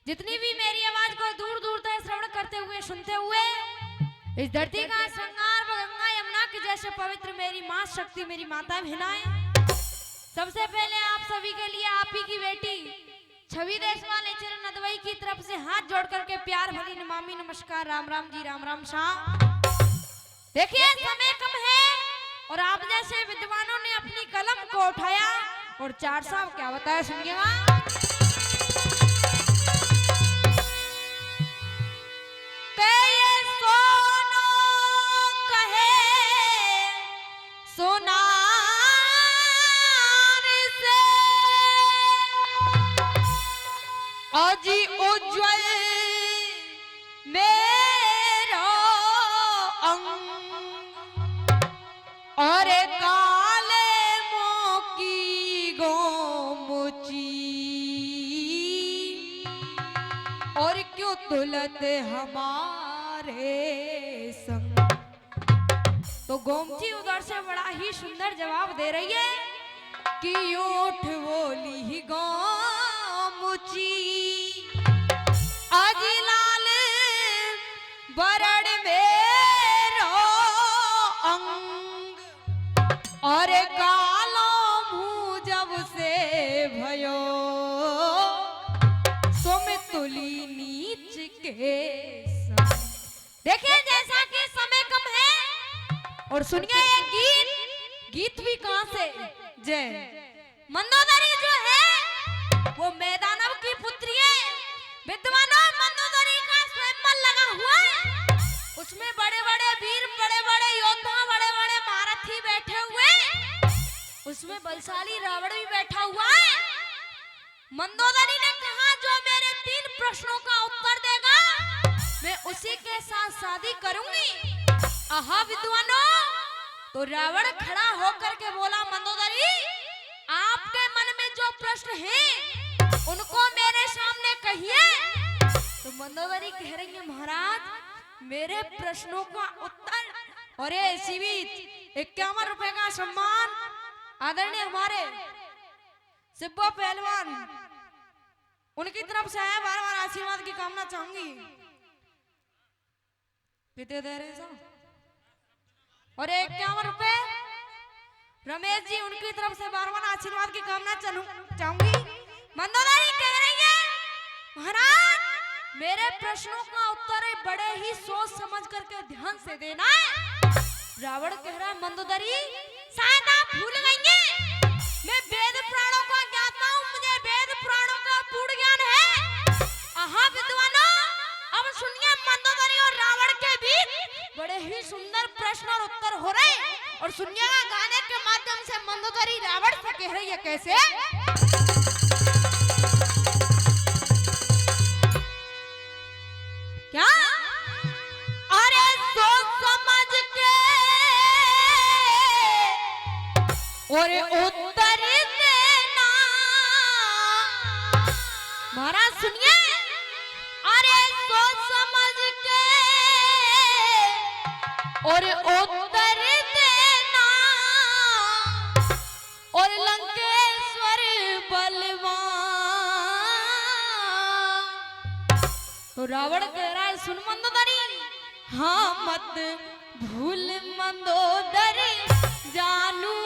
जितनी भी मेरी आवाज को दूर दूर तक श्रवण करते हुए सुनते हुए इस धरती का श्रृंगार गंगा यमुना के जैसे पवित्र मेरी मां शक्ति मेरी माता बहनाएं, सबसे पहले आप सभी के लिए आप ही की बेटी छवि देश वाले चरण अदवई की तरफ से हाथ जोड़ करके प्यार भरी नमामि नमस्कार। राम राम जी, राम राम शाह। देखिए समय कम है और आप जैसे विद्वानों ने अपनी कलम को उठाया और चार साहब क्या बताया सुनिएगा। अजी उज्जवल मेरा अंग और काले मोकी गोमुची और क्यों तुलत हमारे संग। तो गोमची उधर से बड़ा ही सुंदर जवाब दे रही है कि उठ बोली ही गोमुची अजी लाल बरड़ मेरो अंग और कालो मुँह जब से भयो सोम तुली नीच के संग। देखिए जैसा कि समय कम है और सुनिए ये गीत भी कहां से, जय मंदोदरी जो है वो मैदानव की पुत्री है। विद्वानों मंदोदरी का स्वयंवर लगा हुआ है, उसमें बड़े बड़े वीर बड़े बड़े योद्धा बड़े बड़े महारथी बैठे हुए, उसमें बलशाली रावण भी बैठा हुआ है। मंदोदरी ने कहा जो मेरे 3 प्रश्नों का उत्तर देगा मैं उसी के साथ शादी करूंगी। आहा विद्वानों, तो रावण खड़ा होकर के बोला मंदोदरी आपके मन में जो प्रश्न हैं उनको मेरे सामने कहिए। तो मंदोदरी कह रही है महाराज मेरे प्रश्नों का उत्तर और इसी बीच 51 रुपए का सम्मान आदरणीय हमारे सिब्बो पहलवान उनकी तरफ से आया, बार बार आशीर्वाद की कामना चाहूंगी। कितने दे रहे साहब? और 51 रुपए रमेश जी उनकी तरफ से बार बार आशीर्वाद की कामना चाहूंगी। मंदोदरी कह रही है महाराज मेरे प्रश्नों का उत्तर बड़े ही सोच समझ करके ध्यान से देना है। रावण कह रहा है मंदोदरी शायद आप भूल गई हैं मैं वेद पुराणों का ज्ञाता हूं, मुझे वेद पुराणों का पूर्ण ज्ञान है। आहा विद्वानों अब सुनिए मंदोदरी और रावण के बीच बड़े ही सुंदर प्रश्न और उत्तर हो रहे और सुनिएगा गाने के माध्यम से मंदोदरी रावण से कह रही है कैसे। क्या अरे सोच समझ के और उत्तर देना महाराज सुनिए। अरे सोच समझ के और उत्तर देना और लंकेश्वर बलवान। तो रावण कह रहा है सुन मंदोदरी हाँ मत भूल मंदोदरी जानू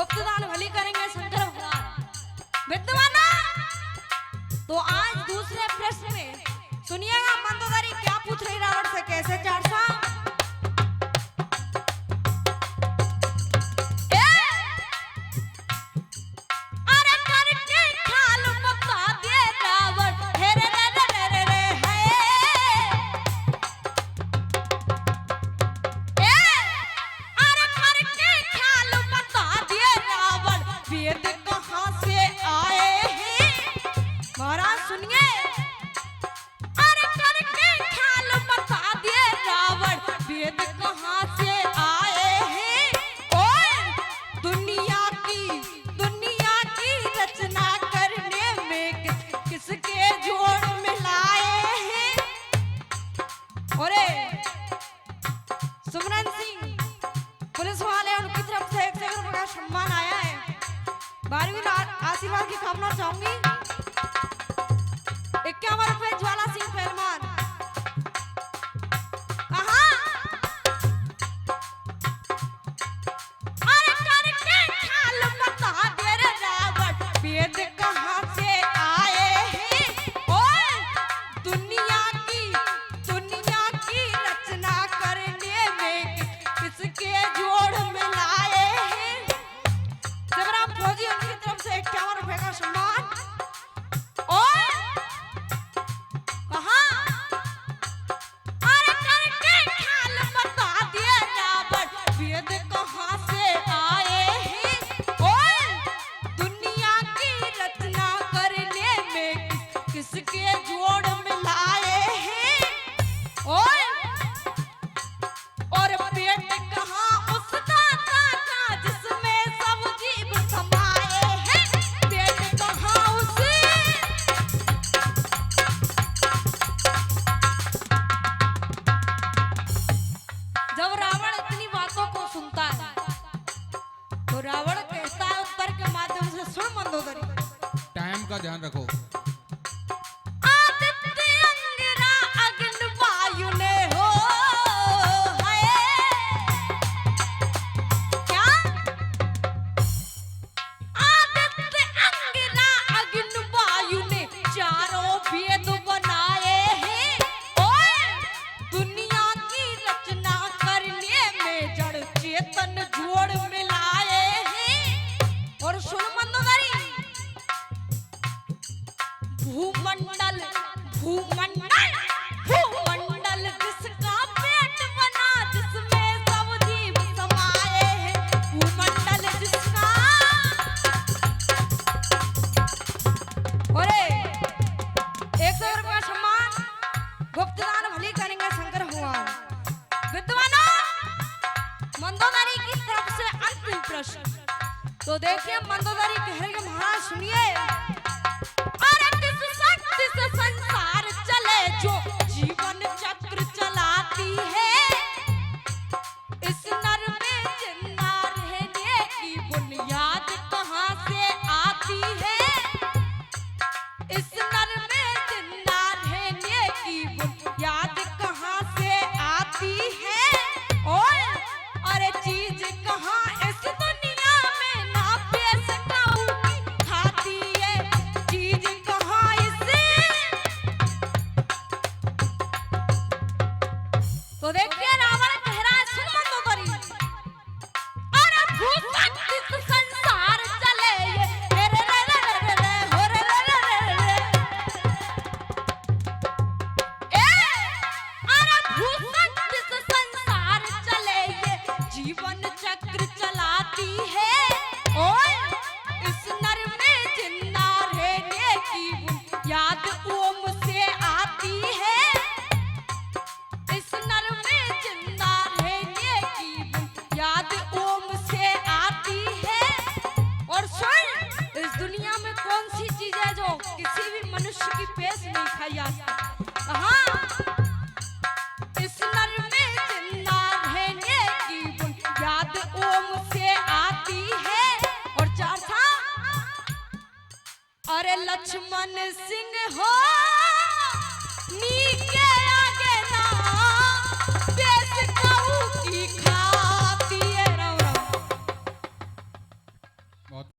गुप्तदान भली करेंगे शंकर भगवान। विद्वाना तो आज दूसरे प्रश्न में सुनिएगा मंदोदरी क्या पूछ रही रावण से, कैसे चारसा। आशीर्वाद की कामना चाहूंगी। 51 रुपए ज्वाला सिंह पहलवान। कहाँ? अरे करके खाल बता दे रे रावण, वेद कहाँ से आए हैं? ओए दुनिया की रचना करने में किसके जोड़ मिलाए हैं? शिवराम फौजी उनकी तरफ से 51 रुपए का सम्मान। और कहाँ? अरे करके खाल बता दिए रावण, वेद कहाँ से आए हैं? और दुनिया की रचना करने में किसके जोड़ मिलाए हैं? और पेट कहाँ उसका का जिसमें सब जीव समाए हैं? पेट कहाँ उसे? जब रावण इतनी बातों को सुनता है तो रावण कहता है उत्तर के माध्यम से, सुन मंदोदरी, टाइम का ध्यान रखो। आदित्य अंगिरा अग्नि वायु ने हो है क्या? आदित्य अंगिरा अग्नि वायु ने चारों वेद बनाए हैं। ओए दुनिया की रचना करने में जड़ चेतन जोड़ मिलाए हैं। और सुन मंदोदरी, भूमंडल भूमंडल भूमंडल जिसका पेट बना, जिसमें सब जीव समाए हैं। भूमंडल जिसका। अरे 100 रुपया सम्मान। गुप्तदान भली करेंगे शंकर भगवान। विद्वानों मंदोदरी की तरफ से अंतिम प्रश्न। तो देखिए मंदोदरी कह रही है, महाराज सुनिए। अरे किस शक्ति से संसार चले जो जीवन चक्र चलाती है? इस नर में जिंदा रहने की बुनियाद कहाँ से आती है? इस नर में जिंदा रहने की बुनियाद कहाँ से आती है? और अरे चीज कहाँ इस दुनिया में ना पेश काउंटी खाती है? चीज कहाँ इसे? तो देखिए रावण कह रहा है, सुन मंदोदरी, अरे भूशक्ति से संसार चले ये रे रे रे रे रे रे हो रे रे रे रे रे। अरे भूशक्ति से संसार चले ये जीवन चक्र चलाती है। और इस नर में जिंदा रहने की बुनियाद ओम से आती है। इस नर में जिंदा रहने की बुनियाद ओम से आती है। और सुन, इस दुनिया में कौन सी चीज है जो किसी भी मनुष्य की पेश नहीं खाई जा सकती? कहाँ? इस नर में जिंदा रहने की बुनियाद ओम से आती है। और चार था, अरे लक्ष्मण सिंह हो